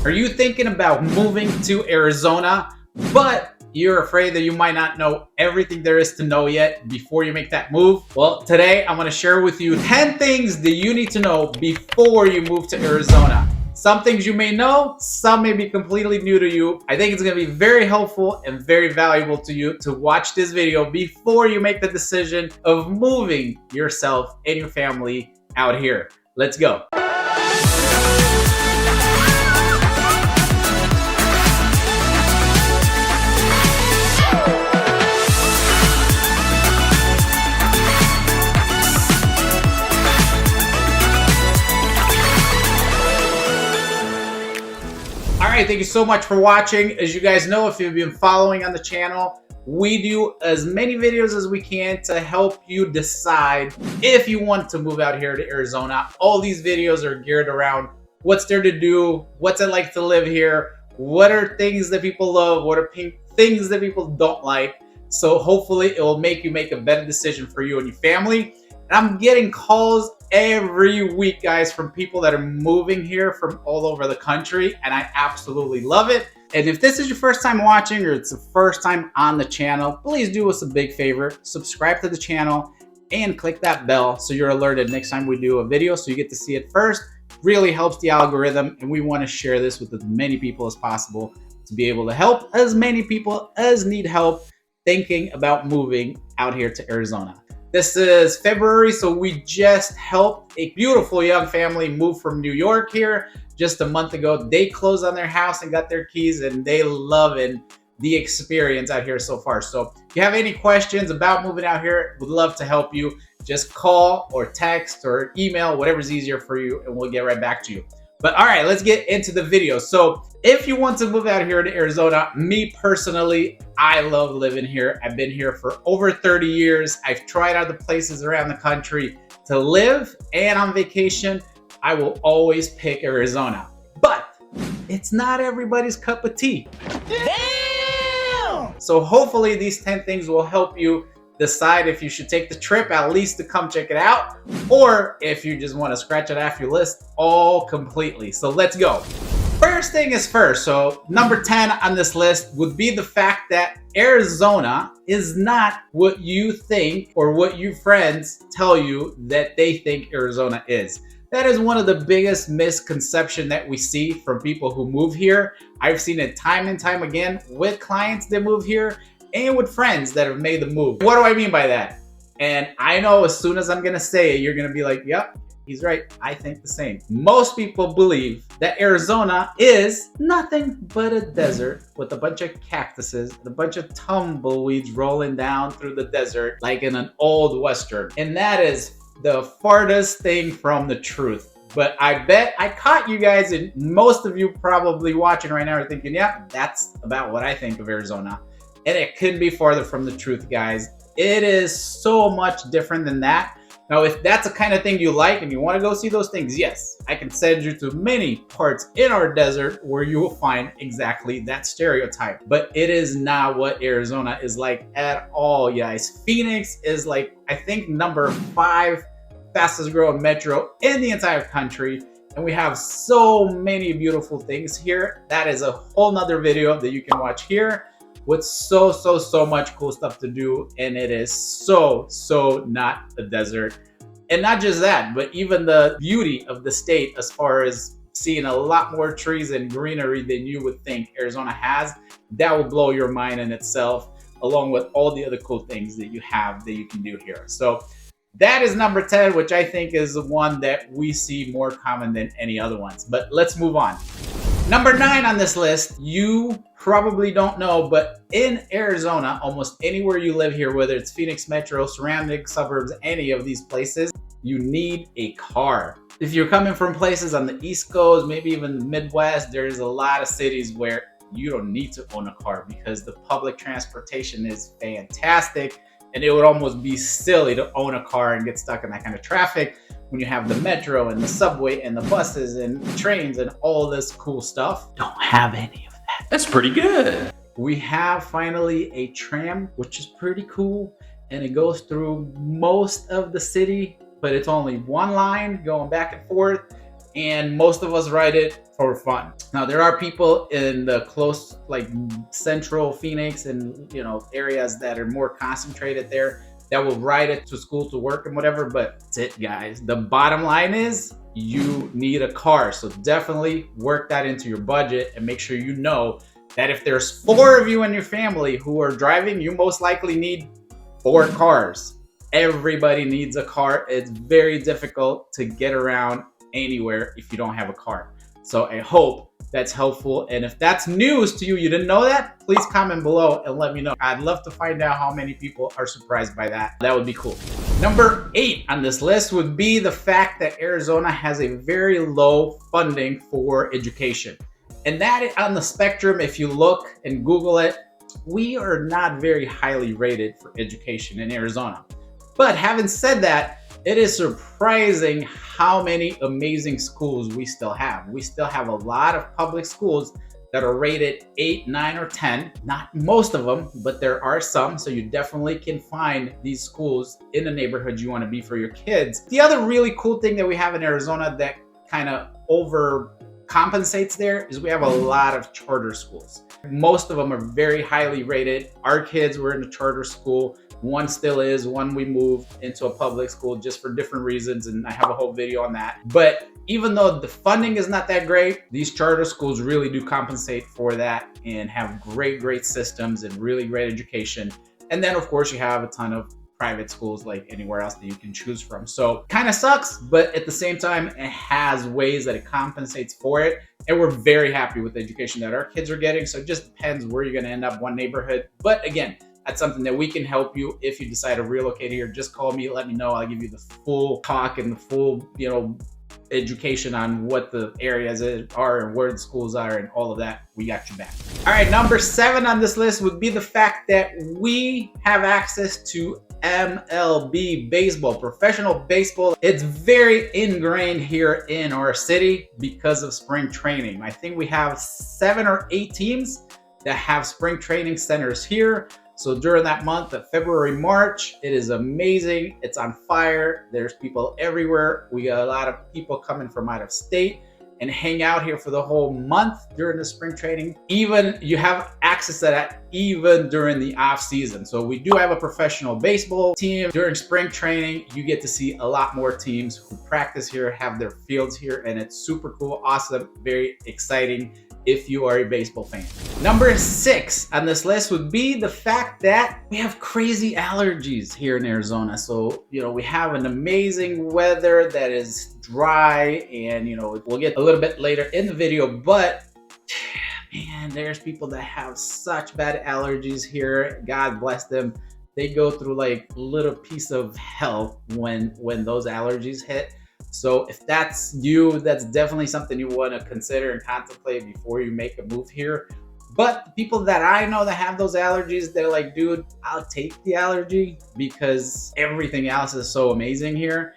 Are you thinking about moving to Arizona, but you're afraid that you might not know everything there is to know yet before you make that move? Well, today I'm going to share with you 10 things that you need to know before you move to Arizona. Some things you may know, some may be completely new to you. I think it's going to be very helpful and very valuable to you to watch this video before you make the decision of moving yourself and your family out here. Let's go. Alright, thank you so much for watching. As you guys know, if you've been following on the channel, we do as many videos as we can to help you decide if you want to move out here to Arizona. All these videos are geared around what's there to do, what's it like to live here, what are things that people love, what are things that people don't like. So hopefully it will make you make a better decision for you and your family. And I'm getting calls every week, guys, from people that are moving here from all over the country, and I absolutely love it. And if this is your first time watching or it's the first time on the channel, please do us a big favor, subscribe to the channel and click that bell so you're alerted next time we do a video, so you get to see it first. Really helps the algorithm, and we want to share this with as many people as possible to be able to help as many people as need help thinking about moving out here to Arizona. This is February, so we just helped a beautiful young family move from New York here just a month ago. They closed on their house and got their keys, and they loving the experience out here so far. So if you have any questions about moving out here, we'd love to help you. Just call or text or email, whatever's easier for you, and we'll get right back to you. But all right, let's get into the video. So if you want to move out here to Arizona, me personally, I love living here. I've been here for over 30 years. I've tried other places around the country to live, and on vacation, I will always pick Arizona. But it's not everybody's cup of tea. Damn! So hopefully these 10 things will help you decide if you should take the trip at least to come check it out, or if you just want to scratch it off your list all completely. So let's go. First thing is first. So number 10 on this list would be the fact that Arizona is not what you think or what your friends tell you that they think Arizona is. That is one of the biggest misconceptions that we see from people who move here. I've seen it time and time again with clients that move here and with friends that have made the move. What do I mean by that? And I know as soon as I'm gonna say it, you're gonna be like, yep, he's right, I think the same. Most people believe that Arizona is nothing but a desert with a bunch of cactuses and a bunch of tumbleweeds rolling down through the desert like in an old Western. And that is the farthest thing from the truth. But I bet I caught you guys, and most of you probably watching right now are thinking, yeah, that's about what I think of Arizona. And it couldn't be farther from the truth, guys. It is so much different than that. Now, if that's the kind of thing you like and you want to go see those things, yes, I can send you to many parts in our desert where you will find exactly that stereotype. But it is not what Arizona is like at all, guys. Phoenix is like, I think, number 5 fastest growing metro in the entire country. And we have so many beautiful things here. That is a whole nother video that you can watch here with so much cool stuff to do. And it is so not a desert. And not just that, but even the beauty of the state as far as seeing a lot more trees and greenery than you would think Arizona has. That will blow your mind in itself, along with all the other cool things that you have that you can do here. So that is number 10, which I think is the one that we see more common than any other ones. But let's move on. Number 9 on this list, you probably don't know, but in Arizona, almost anywhere you live here, whether it's Phoenix Metro, surrounding suburbs, any of these places, you need a car. If you're coming from places on the East Coast, maybe even the Midwest, there's a lot of cities where you don't need to own a car because the public transportation is fantastic. And it would almost be silly to own a car and get stuck in that kind of traffic when you have the metro and the subway and the buses and the trains and all this cool stuff. Don't have any of that. That's pretty good. We have finally a tram, which is pretty cool. And it goes through most of the city, but it's only one line going back and forth. and most of us ride it for fun. Now there are people in the close, like central Phoenix and areas that are more concentrated there that will ride it to school, to work, and whatever. But that's it, guys. The bottom line is you need a car, so definitely work that into your budget and make sure you know that if there's 4 of you in your family who are driving, you most likely need 4 cars. Everybody needs a car. It's very difficult to get around anywhere if you don't have a car. So I hope that's helpful. And if that's news to you, you didn't know that, please comment below and let me know. I'd love to find out how many people are surprised by that. That would be cool. Number 8 on this list would be the fact that Arizona has a very low funding for education. And that on the spectrum, if you look and Google it, we are not very highly rated for education in Arizona. But having said that, it is surprising how many amazing schools we still have. We still have a lot of public schools that are rated 8, 9, or 10. Not most of them, but there are some. So you definitely can find these schools in the neighborhood you want to be for your kids. The other really cool thing that we have in Arizona that kind of overcompensates there is we have a lot of charter schools. Most of them are very highly rated. Our kids were in a charter school. One still is, one we moved into a public school just for different reasons, and I have a whole video on that. But even though the funding is not that great, these charter schools really do compensate for that and have great systems and really great education. And then of course you have a ton of private schools like anywhere else that you can choose from. So kind of sucks, but at the same time, it has ways that it compensates for it. And we're very happy with the education that our kids are getting. So it just depends where you're gonna end up, one neighborhood. But again, that's something that we can help you if you decide to relocate here. Just call me, let me know. I'll give you the full talk and the full, education on what the areas are and where the schools are and all of that. We got you back. All right, number 7 on this list would be the fact that we have access to MLB Baseball, professional baseball. It's very ingrained here in our city because of spring training. I think we have 7 or 8 teams that have spring training centers here. So during that month of February, March, it is amazing. It's on fire. There's people everywhere. We got a lot of people coming from out of state and hang out here for the whole month during the spring training. Even you have access to that even during the off season. So we do have a professional baseball team. During spring training, you get to see a lot more teams who practice here, have their fields here, and it's super cool, awesome, very exciting if you are a baseball fan. Number 6 on this list would be the fact that we have crazy allergies here in Arizona. So, we have an amazing weather that is dry, and, we'll get a little bit later in the video, but man, there's people that have such bad allergies here. God bless them. They go through like a little piece of hell when those allergies hit. So if that's you, that's definitely something you want to consider and contemplate before you make a move here. But the people that I know that have those allergies, they're like, dude, I'll take the allergy because everything else is so amazing here.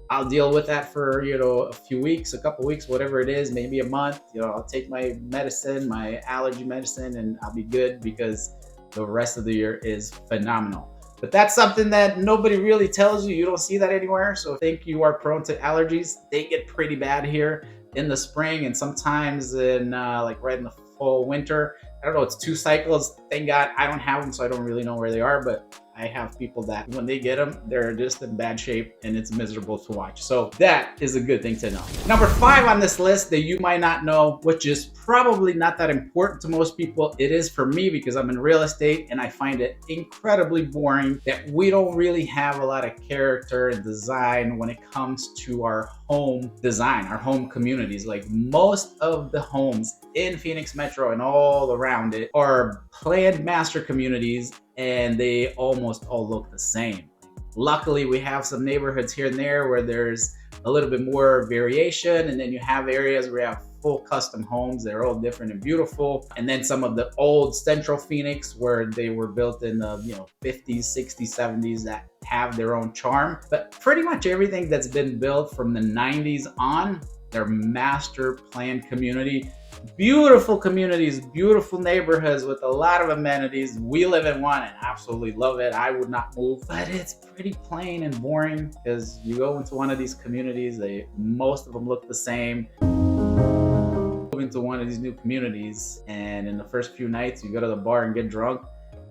I'll deal with that for, a few weeks, a couple weeks, whatever it is, maybe a month. I'll take my medicine, my allergy medicine, and I'll be good because the rest of the year is phenomenal. But that's something that nobody really tells you. You don't see that anywhere. So if you think you are prone to allergies, they get pretty bad here in the spring and sometimes in right in the fall, winter. I don't know, it's 2 cycles. Thank God I don't have them, so I don't really know where they are, but I have people that when they get them, they're just in bad shape and it's miserable to watch. So that is a good thing to know. Number 5 on this list that you might not know, which is probably not that important to most people. It is for me because I'm in real estate and I find it incredibly boring that we don't really have a lot of character and design when it comes to our home design, our home communities. Like most of the homes in Phoenix Metro and all around it are planned master communities and they almost all look the same. Luckily, we have some neighborhoods here and there where there's a little bit more variation, and then you have areas where you have full custom homes. They're all different and beautiful. And then some of the old Central Phoenix where they were built in the 50s, 60s, 70s that have their own charm. But pretty much everything that's been built from the 90s on, their master planned community, Beautiful communities, beautiful neighborhoods with a lot of amenities. We live in one and absolutely love it. I would not move, but it's pretty plain and boring because you go into one of these communities, most of them look the same. Move into one of these new communities, and in the first few nights, you go to the bar and get drunk.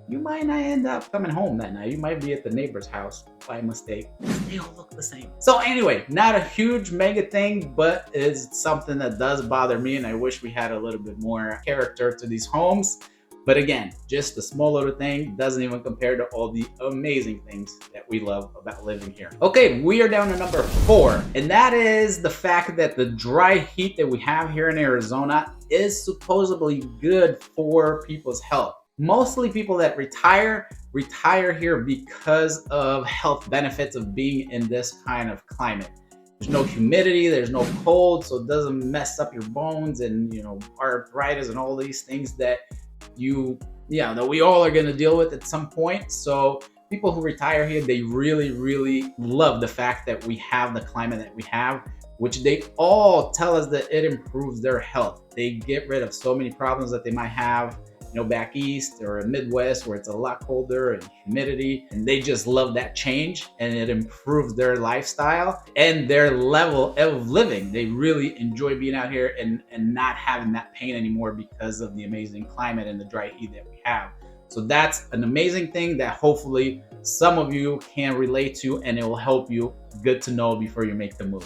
You might not end up coming home that night. You might be at the neighbor's house by mistake. They all look the same. So anyway, not a huge mega thing, but it's something that does bother me, and I wish we had a little bit more character to these homes. But again, just a small little thing doesn't even compare to all the amazing things that we love about living here. Okay, we are down to number 4, and that is the fact that the dry heat that we have here in Arizona is supposedly good for people's health. Mostly people that retire here because of health benefits of being in this kind of climate. There's no humidity, there's no cold, so it doesn't mess up your bones and arthritis and all these things that that we all are going to deal with at some point. So people who retire here, they really, really love the fact that we have the climate that we have, which they all tell us that it improves their health. They get rid of so many problems that they might have back east or Midwest where it's a lot colder and humidity, and they just love that change, and it improves their lifestyle and their level of living. They really enjoy being out here and not having that pain anymore because of the amazing climate and the dry heat that we have. So that's an amazing thing that hopefully some of you can relate to, and it will help you. Good to know before you make the move.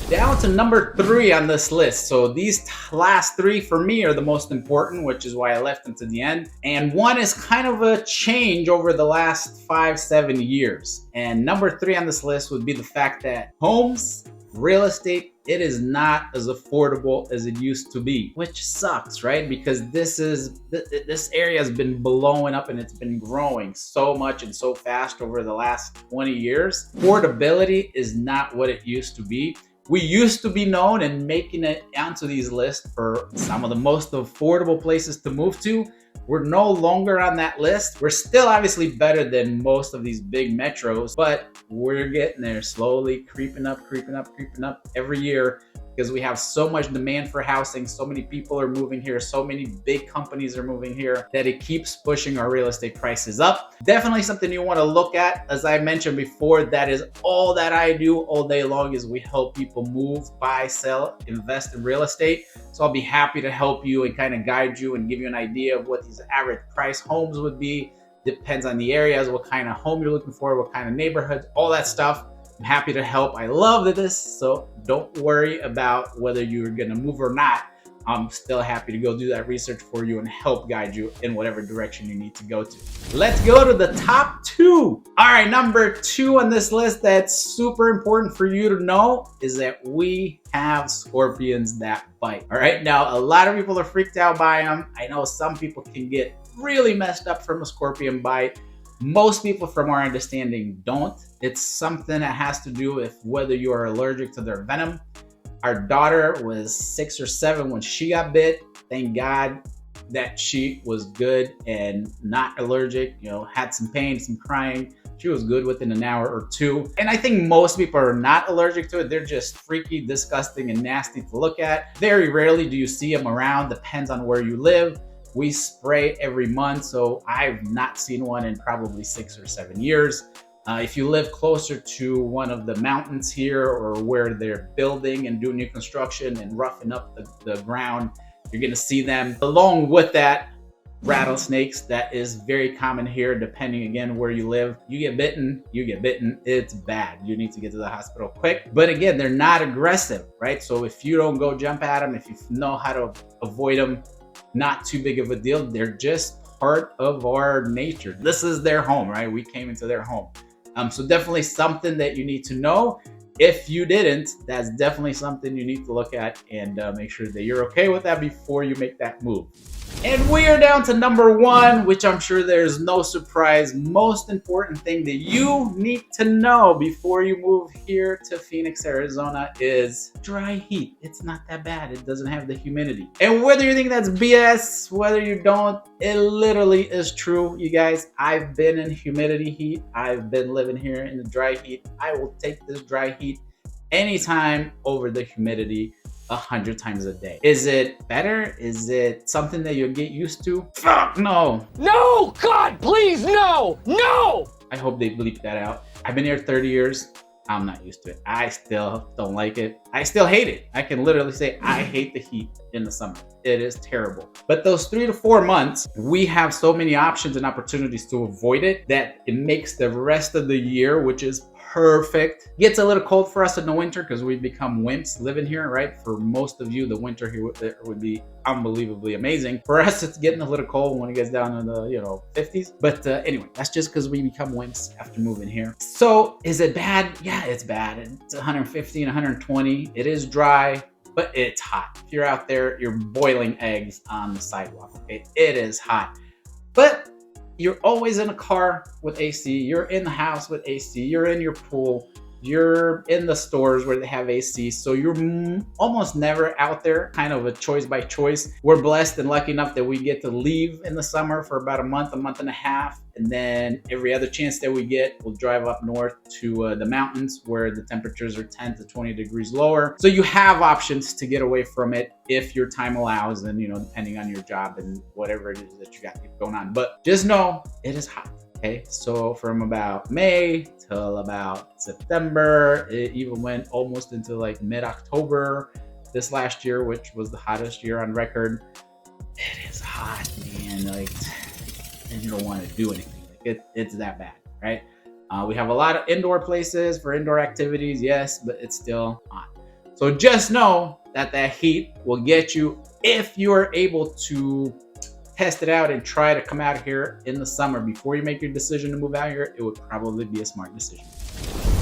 Down to number 3 on this list. So these last 3 for me are the most important, which is why I left them to the end. And one is kind of a change over the last 5-7 years. And number 3 on this list would be the fact that homes, real estate, it is not as affordable as it used to be, which sucks, right? Because this area has been blowing up and it's been growing so much and so fast over the last 20 years. Affordability is not what it used to be. We used to be known and making it onto these lists for some of the most affordable places to move to. We're no longer on that list. We're still obviously better than most of these big metros, but we're getting there slowly, creeping up every year because we have so much demand for housing. So many people are moving here. So many big companies are moving here that it keeps pushing our real estate prices up. Definitely something you want to look at. As I mentioned before, that is all that I do all day long is we help people move, buy, sell, invest in real estate. So I'll be happy to help you and kind of guide you and give you an idea of what these average price homes would be. Depends on the areas, what kind of home you're looking for, what kind of neighborhoods, all that stuff. I'm happy to help. I love this, so don't worry about whether you're gonna move or not. I'm still happy to go do that research for you and help guide you in whatever direction you need to go to. Let's go to the top 2. All right, number 2 on this list that's super important for you to know is that we have scorpions that bite. All right, now a lot of people are freaked out by them. I know some people can get really messed up from a scorpion bite. Most people, from our understanding, don't. It's something that has to do with whether you are allergic to their venom. Our daughter was 6 or 7 when she got bit. Thank God that she was good and not allergic, had some pain, some crying. She was good within an hour or 2. And I think most people are not allergic to it. They're just freaky, disgusting, and nasty to look at. Very rarely do you see them around. Depends on where you live. We spray every month, so I've not seen one in probably 6 or 7 years. If you live closer to one of the mountains here or where they're building and doing new construction and roughing up the ground, you're gonna see them. Along with that, rattlesnakes, that is very common here, depending again where you live. You get bitten, it's bad. You need to get to the hospital quick. But again, they're not aggressive, right? So if you don't go jump at them, if you know how to avoid them, not too big of a deal. They're just part of our nature. This is their home, right? We came into their home. So definitely something that you need to know. If you didn't, that's definitely something you need to look at and make sure that you're okay with that before you make that move. And we are down to number 1, which I'm sure there's no surprise. Most important thing that you need to know before you move here to Phoenix, Arizona is dry heat. It's not that bad. It doesn't have the humidity. And whether you think that's BS, whether you don't, it literally is true, you guys. I've been in humidity heat. I've been living here in the dry heat. I will take this dry heat anytime over the humidity. 100 times a day. Is it better? Is it something that you'll get used to? Fuck no. No! God, please, no! No! I hope they bleep that out. I've been here 30 years. I'm not used to it. I still don't like it. I still hate it. I can literally say I hate the heat in the summer. It is terrible. But those 3 to 4 months, we have so many options and opportunities to avoid it that it makes the rest of the year, which is perfect. Gets a little cold for us in the winter because we become wimps living here, right? For most of you, the winter here would be unbelievably amazing. For us, it's getting a little cold when it gets down in the 50s. But anyway, that's just because we become wimps after moving here. So is it bad? Yeah, it's bad. It's 115, 120. It is dry, but it's hot. If you're out there, you're boiling eggs on the sidewalk. Okay? It is hot. But you're always in a car with AC. You're in the house with AC. You're in your pool. You're in the stores where they have AC. So you're almost never out there, kind of a choice by choice. We're blessed and lucky enough that we get to leave in the summer for about a month and a half. And then every other chance that we get, we'll drive up north to the mountains where the temperatures are 10 to 20 degrees lower. So you have options to get away from it if your time allows and, depending on your job and whatever it is that you got going on. But just know it is hot. Okay, so from about May till about September, it even went almost into like mid-October this last year, which was the hottest year on record. It is hot, man. Like, and you don't want to do anything. Like it's that bad, right? We have a lot of indoor places for indoor activities, yes, but it's still hot. So just know that heat will get you if you are able to test it out and try to come out here in the summer before you make your decision to move out here. It would probably be a smart decision.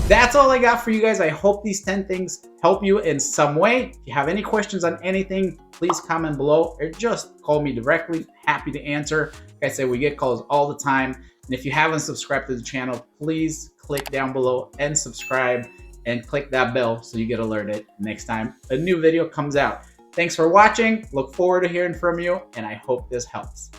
That's all I got for you guys. I hope these 10 things help you in some way. If you have any questions on anything, please comment below or just call me directly. Happy to answer. Like I said, we get calls all the time. And if you haven't subscribed to the channel, please click down below and subscribe and click that bell so you get alerted next time a new video comes out. Thanks for watching. Look forward to hearing from you, and I hope this helps.